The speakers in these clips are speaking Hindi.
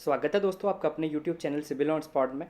स्वागत है दोस्तों आपका अपने YouTube channel civil on spot में।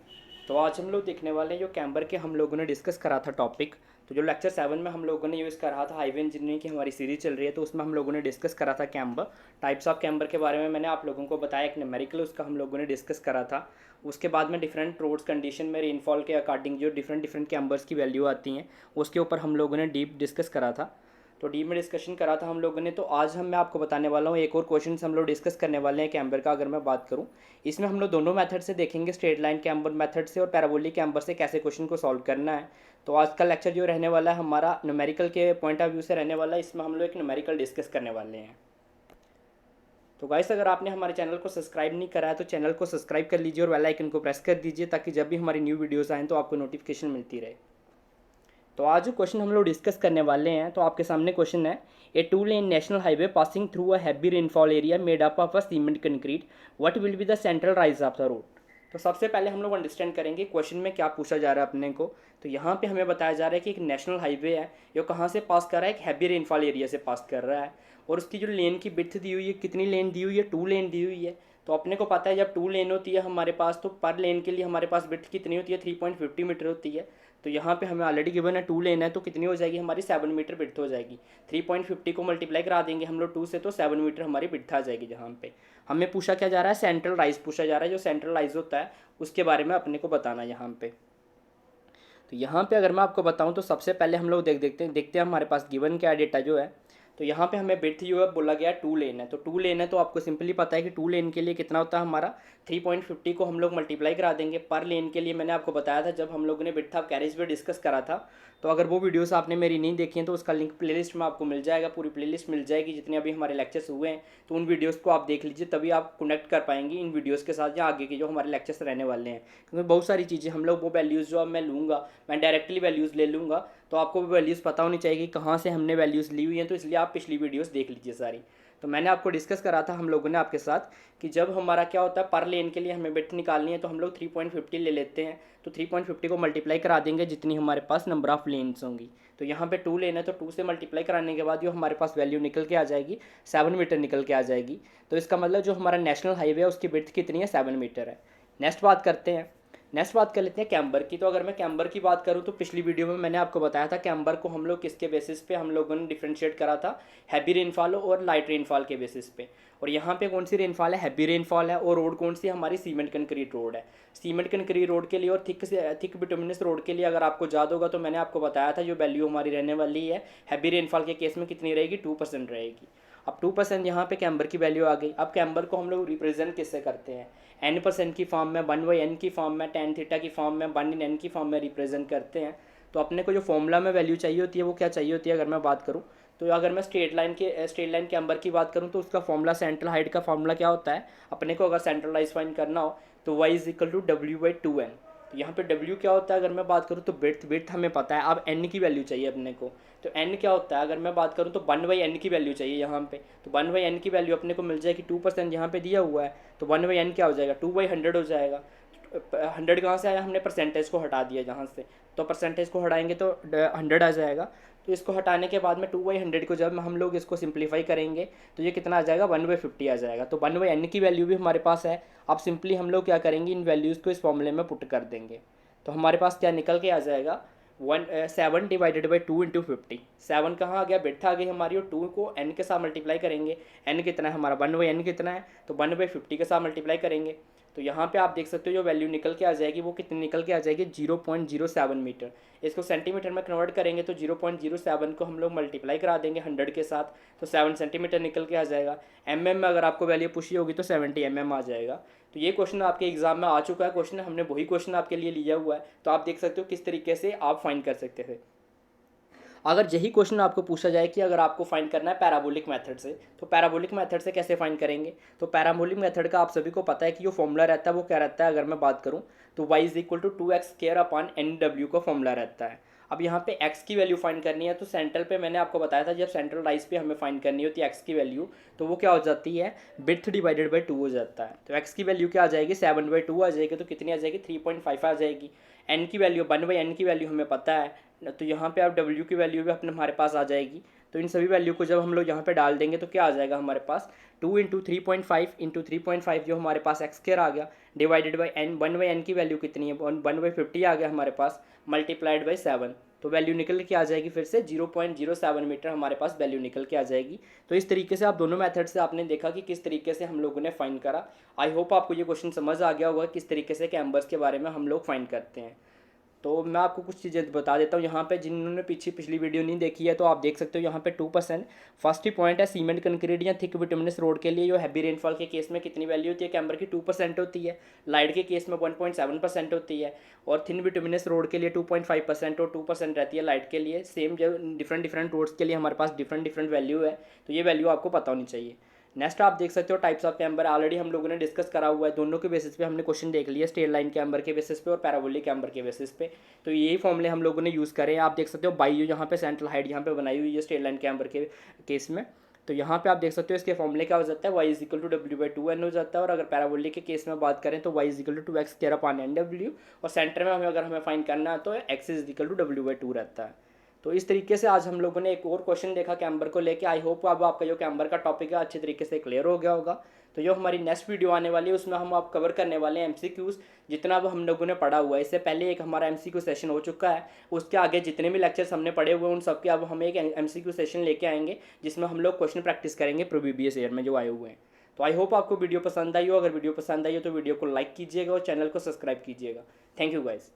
तो आज हम लोग देखने वाले हैं जो कैम्बर के हम लोगों ने डिस्कस करा था टॉपिक। तो जो लेक्चर 7 में हम लोगों ने यूज़ करा था हाईवे इंजीनियरिंग की हमारी सीरीज चल रही है, तो उसमें हम लोगों ने डिस्कस करा था कैम्बर टाइप्स ऑफ कैम्बर के बारे में। मैंने आप लोगों को बताया एक न्यूमेरिकल उसका हम लोगों ने डिस्कस करा था। उसके बाद में डिफरेंट रोड्स कंडीशन में रेनफॉल के अकॉर्डिंग जो डिफरेंट डिफरेंट कैम्बर्स की वैल्यू आती हैं उसके ऊपर हम लोगों ने डीप डिस्कस करा था। तो डीप में डिस्कशन करा था हम लोगों ने। तो आज मैं आपको बताने वाला हूँ एक और क्वेश्चन हम लोग डिस्कस करने वाले हैं कैम्बर का। अगर मैं बात करूँ इसमें हम लोग दोनों मेथड से देखेंगे, स्ट्रेट लाइन कैम्बर मेथड से और पैराबोलिक कैम्बर से कैसे क्वेश्चन को सॉल्व करना है। तो आज का लेक्चर जो रहने वाला है हमारा न्यूमेरिकल के पॉइंट ऑफ व्यू से रहने वाला है। इसमें हम लोग एक न्यूमेरिकल डिस्कस करने वाले हैं। तो गाइस अगर आपने हमारे चैनल को सब्सक्राइब नहीं करा है तो चैनल को सब्सक्राइब कर लीजिए और बेल आइकन को प्रेस कर दीजिए ताकि जब भी हमारी न्यू वीडियोज़ आएँ तो आपको नोटिफिकेशन मिलती रहे। तो आज जो क्वेश्चन हम लोग डिस्कस करने वाले हैं, तो आपके सामने क्वेश्चन है, ए 2 lane national highway passing through a heavy rainfall area made up of a cement concrete, what will be the central rise of the road. तो सबसे पहले हम लोग अंडरस्टैंड करेंगे क्वेश्चन में क्या पूछा जा रहा है अपने को। तो यहाँ पे हमें बताया जा रहा है कि एक नेशनल हाईवे है, जो कहाँ से पास कर रहा है, एक हैवी रेनफॉल एरिया से पास कर रहा है। और उसकी जो लेन की विड्थ दी हुई है, कितनी लेन दी हुई है, 2 लेन दी हुई है। तो अपने को पता है जब 2 लेन होती है हमारे पास, तो पर लेन के लिए हमारे पास विड्थ कितनी होती है, 3.50 मीटर होती है। तो यहाँ पे हमें ऑलरेडी गिवन है 2 लेन है, तो कितनी हो जाएगी हमारी 7 मीटर विड्थ हो जाएगी। 3.50 को मल्टीप्लाई करा देंगे हम लोग 2 से, तो 7 मीटर हमारी विड्थ आ जाएगी। जहाँ पे हमें पूछा क्या जा रहा है, सेंट्रल राइज पूछा जा रहा है। जो सेंट्रल राइज होता है उसके बारे में अपने को बताना यहाँ पे। तो यहाँ पे अगर मैं आपको बताऊँ तो सबसे पहले हम लोग देखते हैं हमारे पास गिवन क्या डेटा जो है। तो यहाँ पे हमें विड्थ जो है बोला गया 2 लेन है। तो 2 लेन है तो आपको सिंपली पता है कि 2 लेन के लिए कितना होता है हमारा 3.50 को हम लोग मल्टीप्लाई करा देंगे पर लेन के लिए। मैंने आपको बताया था जब हम लोगों ने विड्थ ऑफ कैरेज पे डिस्कस करा था। तो अगर वो वीडियोस आपने मेरी नहीं देखी हैं तो उसका लिंक प्लेलिस्ट में आपको मिल जाएगा, पूरी प्लेलिस्ट मिल जाएगी जितने अभी हमारे लेक्चर्स हुए हैं। तो उन वीडियोस को आप देख लीजिए, तभी आप कनेक्ट कर पाएंगे इन वीडियोस के साथ या आगे के जो हमारे लेक्चर्स रहने वाले हैं। क्योंकि बहुत सारी चीज़ें हम लोग वो वैल्यूज़ जो अब मैं लूँगा, मैं डायरेक्टली वैल्यूज़ ले लूँगा, तो आपको वो वैल्यूज़ पता होनी चाहिए कि कहाँ से हमने वैल्यूज़ ली हुई हैं। तो इसलिए आप पिछली वीडियोस देख लीजिए सारी। तो मैंने आपको डिस्कस करा था हम लोगों ने आपके साथ कि जब हमारा क्या होता है पर लेन के लिए हमें विड्थ निकालनी है, तो हम लोग 3.50 ले लेते हैं। तो 3.50 को मल्टीप्लाई करा देंगे जितनी हमारे पास नंबर ऑफ लेन्स होंगी। तो यहाँ पे 2 लेन है, तो 2 से मल्टीप्लाई कराने के बाद जो हमारे पास वैल्यू निकल के आ जाएगी 7 मीटर निकल के आ जाएगी। तो इसका मतलब जो हमारा नेशनल हाईवे है उसकी विड्थ कितनी है, 7 मीटर है। नेक्स्ट बात कर लेते हैं कैम्बर की। तो अगर मैं कैम्बर की बात करूं तो पिछली वीडियो में मैंने आपको बताया था कैम्बर को हम लोग किसके बेसिस पे हम लोगों ने डिफ्रेंशिएट करा था, हैवी रेनफॉल और लाइट रेनफॉल के बेसिस पे। और यहाँ पे कौन सी रेनफॉल है, हैवी रेनफॉल है। और रोड कौन सी हमारी सीमेंट कंक्रीट रोड है। सीमेंट कंक्रीट रोड के लिए और थिक बिटुमिनस रोड के लिए अगर आपको याद होगा तो मैंने आपको बताया था जो वैल्यू हमारी रहने वाली है हैवी रेनफॉल के केस में कितनी रहेगी, 2% रहेगी। अब 2% यहाँ पे कैम्बर की वैल्यू आ गई। अब कैम्बर को हम लोग रिप्रेजेंट किससे करते हैं, n% की फॉर्म में, 1/n की फॉर्म में, tan थीटा की फॉर्म में, 1/n की फॉर्म में रिप्रेजेंट करते हैं। तो अपने को जो फॉर्मूला में वैल्यू चाहिए होती है वो क्या चाहिए होती है अगर मैं बात करूँ तो अगर मैं स्ट्रेट लाइन कैम्बर की बात करूँ तो उसका फॉर्मूला, सेंट्रल हाइट का फॉर्मूला क्या होता है अपने को, अगर सेंट्रलाइज फाइंड करना हो तो y=w/2n। तो यहाँ पे w क्या होता है अगर मैं बात करूँ तो विड्थ हमें पता है। अब n की वैल्यू चाहिए अपने को। तो n क्या होता है अगर मैं बात करूँ तो 1/n की वैल्यू चाहिए यहाँ पे। तो 1/n की वैल्यू अपने को मिल जाएगी, 2% यहाँ पे दिया हुआ है। तो 1/n क्या हो जाएगा, 2/100 हो जाएगा। 100 कहाँ से आया, हमने परसेंटेज को हटा दिया जहाँ से। तो परसेंटेज को हटाएंगे तो 100 आ जाएगा। तो इसको हटाने के बाद में 2/100 को जब हम लोग इसको सिंप्लीफाई करेंगे तो ये कितना आ जाएगा, 1/50 आ जाएगा। तो 1/n की वैल्यू भी हमारे पास है। अब सिंपली हम लोग क्या करेंगे, इन वैल्यूज़ को इस फॉर्मूले में पुट कर देंगे। तो हमारे पास क्या निकल के आ जाएगा, 7 डिवाइडेड बाई 2 इंटू 50। 7 कहाँ आ गया, विड्थ आ गई हमारी, और 2 को n के साथ मल्टीप्लाई करेंगे। n कितना है हमारा, 1/n कितना है, तो 1/50 के साथ मल्टीप्लाई करेंगे। तो यहाँ पे आप देख सकते हो जो वैल्यू निकल के आ जाएगी वो कितनी निकल के आ जाएगी, 0.07 मीटर। इसको सेंटीमीटर में कन्वर्ट करेंगे तो 0.07 को हम लोग मल्टीप्लाई करा देंगे 100 के साथ, तो 7 सेंटीमीटर निकल के आ जाएगा। mm में अगर आपको वैल्यू पूछी होगी तो 70 mm आ जाएगा। तो ये क्वेश्चन आपके एग्जाम में आ चुका है, क्वेश्चन हमने वही क्वेश्चन आपके लिए लिया हुआ है। तो आप देख सकते हो किस तरीके से आप फाइंड कर सकते थे। अगर यही क्वेश्चन आपको पूछा जाए कि अगर आपको फाइंड करना है पैराबोलिक मेथड से, तो पैराबोलिक मेथड से कैसे फाइंड करेंगे। तो पैराबोलिक मेथड का आप सभी को पता है कि जो फॉर्मूला रहता है वो क्या रहता है, अगर मैं बात करूँ तो y=2x² का फॉर्मूला रहता है। अब यहाँ पे x की वैल्यू फाइंड करनी है तो सेंट्रल पे मैंने आपको बताया था जब सेंट्रल राइज पे हमें फाइंड करनी होती है x की वैल्यू, तो वो क्या हो जाती है, विड्थ डिवाइडेड बाई 2 हो जाता है। तो x की वैल्यू क्या आ जाएगी, 7/2 आ जाएगी। तो कितनी आ जाएगी, 3.5 आ जाएगी। n की वैल्यू 1/n की वैल्यू हमें पता है, तो यहाँ पे आप w की वैल्यू भी अपने हमारे पास आ जाएगी। तो इन सभी वैल्यू को जब हम लोग यहाँ पे डाल देंगे तो क्या आ जाएगा हमारे पास 2 इंटू 3.5 इंटू 3.5 जो हमारे पास एक्स स्क्वायर आ गया, डिवाइडेड बाई एन, 1/n की वैल्यू कितनी है 1/50 आ गया हमारे पास, मल्टीप्लाइड बाई 7, तो वैल्यू निकल के आ जाएगी फिर से 0.07 मीटर हमारे पास वैल्यू निकल के आ जाएगी। तो इस तरीके से आप दोनों मेथड से आपने देखा कि किस तरीके से हम लोगों ने फाइंड करा। आई होप आपको ये क्वेश्चन समझ आ गया होगा किस तरीके से कैम्बर्स के बारे में हम लोग फाइंड करते हैं। तो मैं आपको कुछ चीज़ें बता देता हूँ यहाँ पे, जिन्होंने पिछली वीडियो नहीं देखी है तो आप देख सकते हो यहाँ पे 2%। फर्स्ट ही पॉइंट है सीमेंट कंक्रीट या थिक बिटुमिनस रोड के लिए जो हैवी रेनफॉल के केस में कितनी वैल्यू होती है कैम्बर की 2% होती है, लाइट के केस में 1.7% होती है, और थिन बिटुमिनस रोड के लिए 2.5% और 2% रहती है लाइट के लिए। सेम जो डिफरेंट रोड्स के लिए हमारे पास डिफरेंट वैल्यू है, तो ये वैल्यू आपको पता होनी चाहिए। नेक्स्ट आप देख सकते हो टाइप्स ऑफ कैम्बर, ऑलरेडी हम लोगों ने डिस्कस करा हुआ है, दोनों के बेसिस पे हमने क्वेश्चन देख लिया, स्ट्रेट लाइन कैम्बर के बेसिस पे और पैराबोलिक कैम्बर के बेसिस पे। तो यही फॉर्मूले हम लोगों ने यूज़ करे हैं। आप देख सकते हो बाई जो यहाँ पे सेंट्रल हाइट यहाँ पे बनाई हुई है स्ट्रेट लाइन कैम्बर के केस में, तो यहाँ पे आप देख सकते हो इसके फॉर्मूले क्या हो जाता है, y इजिकल टू W/2n हो जाता है। और अगर पैराबोलिक के केस में बात करें तो y इजिकल टू 2x² और सेंटर में अगर हमें फाइंड करना है तो x इजिकल टू W/2 रहता है। तो इस तरीके से आज हम लोगों ने एक और क्वेश्चन देखा कैम्बर को लेके। आई होप अब आपका जो कैम्बर का टॉपिक है अच्छे तरीके से क्लियर हो गया होगा। तो जो हमारी नेक्स्ट वीडियो आने वाली है उसमें हम आप कवर करने वाले हैं एमसीक्यूज़, जितना अब हम लोगों ने पढ़ा हुआ है। इससे पहले एक हमारा एमसीक्यू सेशन हो चुका है, उसके आगे जितने भी लेक्चर्स हमने पढ़े हुए हैं उन सब के अब हम एक एमसीक्यू सेशन लेके आएंगे जिसमें हम लोग क्वेश्चन प्रैक्टिस करेंगे प्रीवियस ईयर में जो आए हुए हैं। तो आई होप आपको वीडियो पसंद आई हो। अगर वीडियो पसंद आई हो तो वीडियो को लाइक कीजिएगा और चैनल को सब्सक्राइब कीजिएगा। Thank you guys.